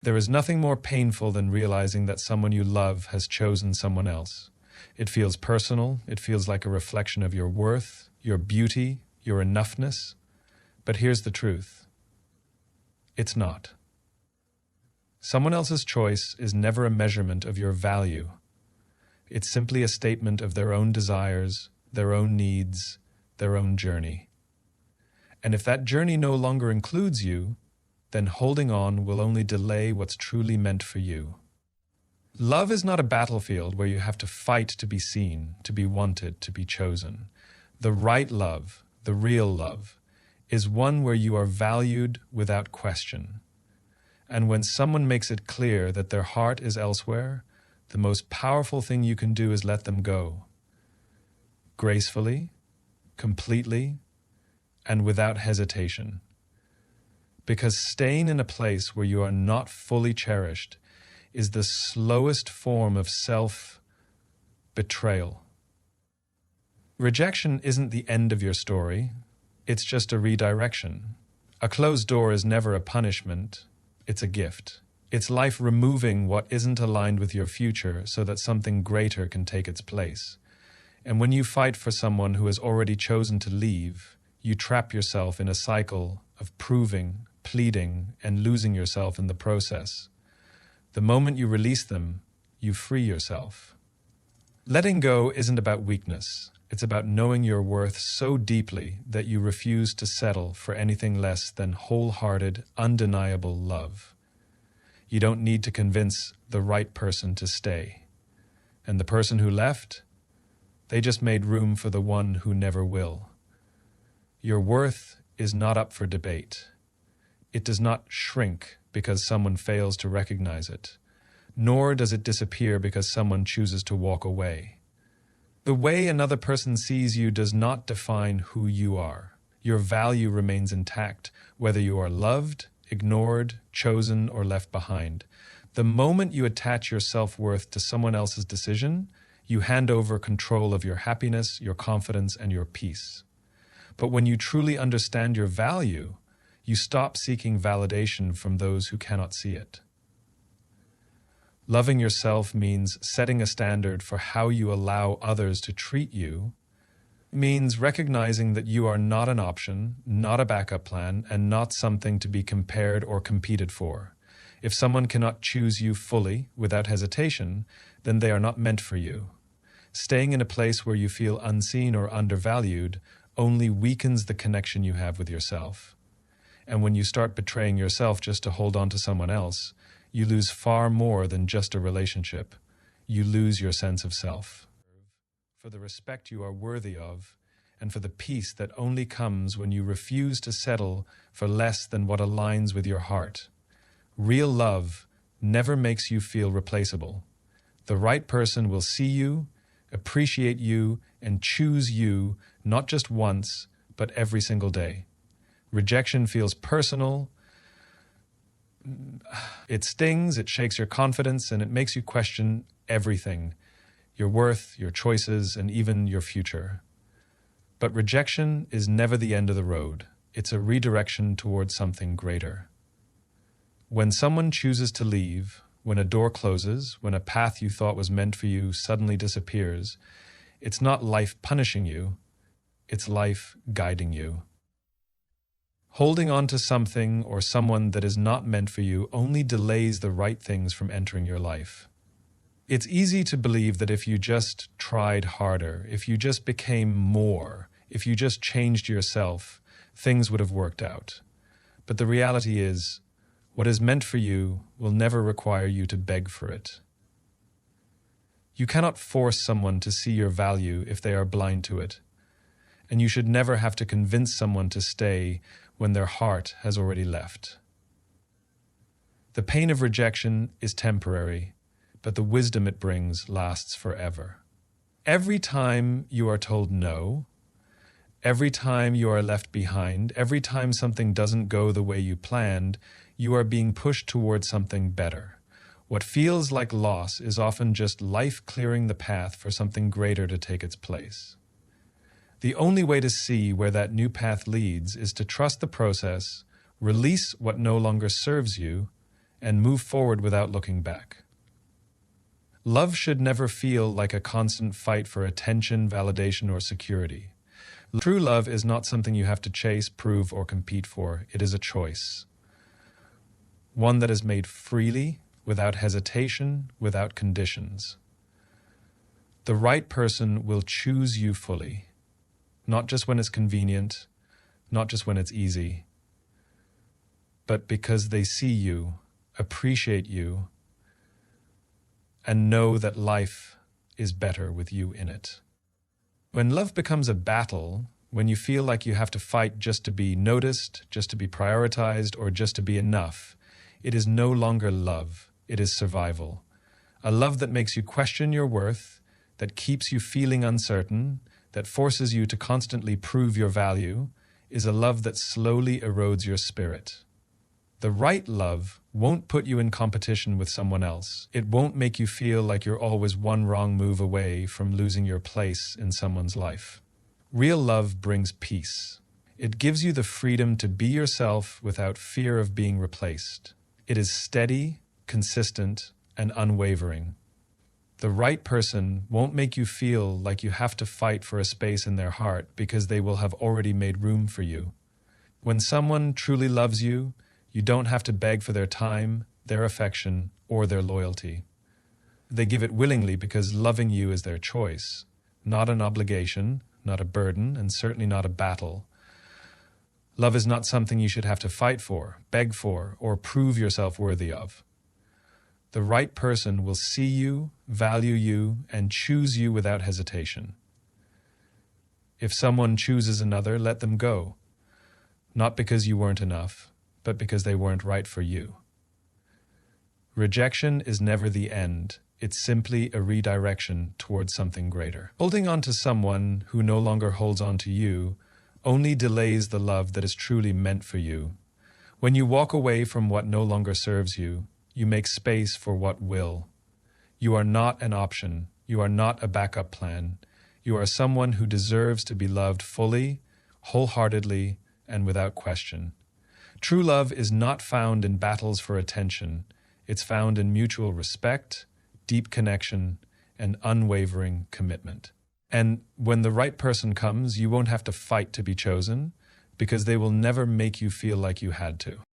There is nothing more painful than realizing that someone you love has chosen someone else. It feels personal, it feels like a reflection of your worth, your beauty, your enoughness. But here's the truth. It's not. Someone else's choice is never a measurement of your value. It's simply a statement of their own desires, their own needs, their own journey. And if that journey no longer includes you, then holding on will only delay what's truly meant for you. Love is not a battlefield where you have to fight to be seen, to be wanted, to be chosen. The right love, the real love, is one where you are valued without question. And when someone makes it clear that their heart is elsewhere, the most powerful thing you can do is let them go. Gracefully, completely, and without hesitation. Because staying in a place where you are not fully cherished is the slowest form of self-betrayal. Rejection isn't the end of your story, it's just a redirection. A closed door is never a punishment, it's a gift. It's life removing what isn't aligned with your future so that something greater can take its place. And when you fight for someone who has already chosen to leave, you trap yourself in a cycle of proving, pleading, and losing yourself in the process. The moment you release them, you free yourself. Letting go isn't about weakness. It's about knowing your worth so deeply that you refuse to settle for anything less than wholehearted, undeniable love. You don't need to convince the right person to stay. And the person who left, they just made room for the one who never will. Your worth is not up for debate. It does not shrink because someone fails to recognize it, nor does it disappear because someone chooses to walk away. The way another person sees you does not define who you are. Your value remains intact, whether you are loved, ignored, chosen, or left behind. The moment you attach your self-worth to someone else's decision, you hand over control of your happiness, your confidence, and your peace. But when you truly understand your value, you stop seeking validation from those who cannot see it. Loving yourself means setting a standard for how you allow others to treat you, means recognizing that you are not an option, not a backup plan, and not something to be compared or competed for. If someone cannot choose you fully, without hesitation, then they are not meant for you. Staying in a place where you feel unseen or undervalued only weakens the connection you have with yourself. And when you start betraying yourself just to hold on to someone else, you lose far more than just a relationship. You lose your sense of self. For the respect you are worthy of, and for the peace that only comes when you refuse to settle for less than what aligns with your heart. Real love never makes you feel replaceable. The right person will see you, appreciate you, and choose you not just once, but every single day. Rejection feels personal. It stings, it shakes your confidence, and it makes you question everything. Your worth, your choices, and even your future. But rejection is never the end of the road. It's a redirection towards something greater. When someone chooses to leave, when a door closes, when a path you thought was meant for you suddenly disappears, it's not life punishing you, it's life guiding you. Holding on to something or someone that is not meant for you only delays the right things from entering your life. It's easy to believe that if you just tried harder, if you just became more, if you just changed yourself, things would have worked out. But the reality is, what is meant for you will never require you to beg for it. You cannot force someone to see your value if they are blind to it. And you should never have to convince someone to stay when their heart has already left. The pain of rejection is temporary, but the wisdom it brings lasts forever. Every time you are told no, every time you are left behind, every time something doesn't go the way you planned, you are being pushed towards something better. What feels like loss is often just life clearing the path for something greater to take its place. The only way to see where that new path leads is to trust the process, release what no longer serves you, and move forward without looking back. Love should never feel like a constant fight for attention, validation, or security. True love is not something you have to chase, prove, or compete for. It is a choice. One that is made freely, without hesitation, without conditions. The right person will choose you fully, not just when it's convenient, not just when it's easy, but because they see you, appreciate you, and know that life is better with you in it. When love becomes a battle, when you feel like you have to fight just to be noticed, just to be prioritized, or just to be enough, it is no longer love, it is survival. A love that makes you question your worth, that keeps you feeling uncertain, that forces you to constantly prove your value, is a love that slowly erodes your spirit. The right love won't put you in competition with someone else. It won't make you feel like you're always one wrong move away from losing your place in someone's life. Real love brings peace. It gives you the freedom to be yourself without fear of being replaced. It is steady, consistent, and unwavering. The right person won't make you feel like you have to fight for a space in their heart because they will have already made room for you. When someone truly loves you, you don't have to beg for their time, their affection, or their loyalty. They give it willingly because loving you is their choice, not an obligation, not a burden, and certainly not a battle. Love is not something you should have to fight for, beg for, or prove yourself worthy of. The right person will see you, value you, and choose you without hesitation. If someone chooses another, let them go. Not because you weren't enough, but because they weren't right for you. Rejection is never the end. It's simply a redirection towards something greater. Holding on to someone who no longer holds on to you only delays the love that is truly meant for you. When you walk away from what no longer serves you, you make space for what will. You are not an option. You are not a backup plan. You are someone who deserves to be loved fully, wholeheartedly, and without question. True love is not found in battles for attention. It's found in mutual respect, deep connection, and unwavering commitment. And when the right person comes, you won't have to fight to be chosen, because they will never make you feel like you had to.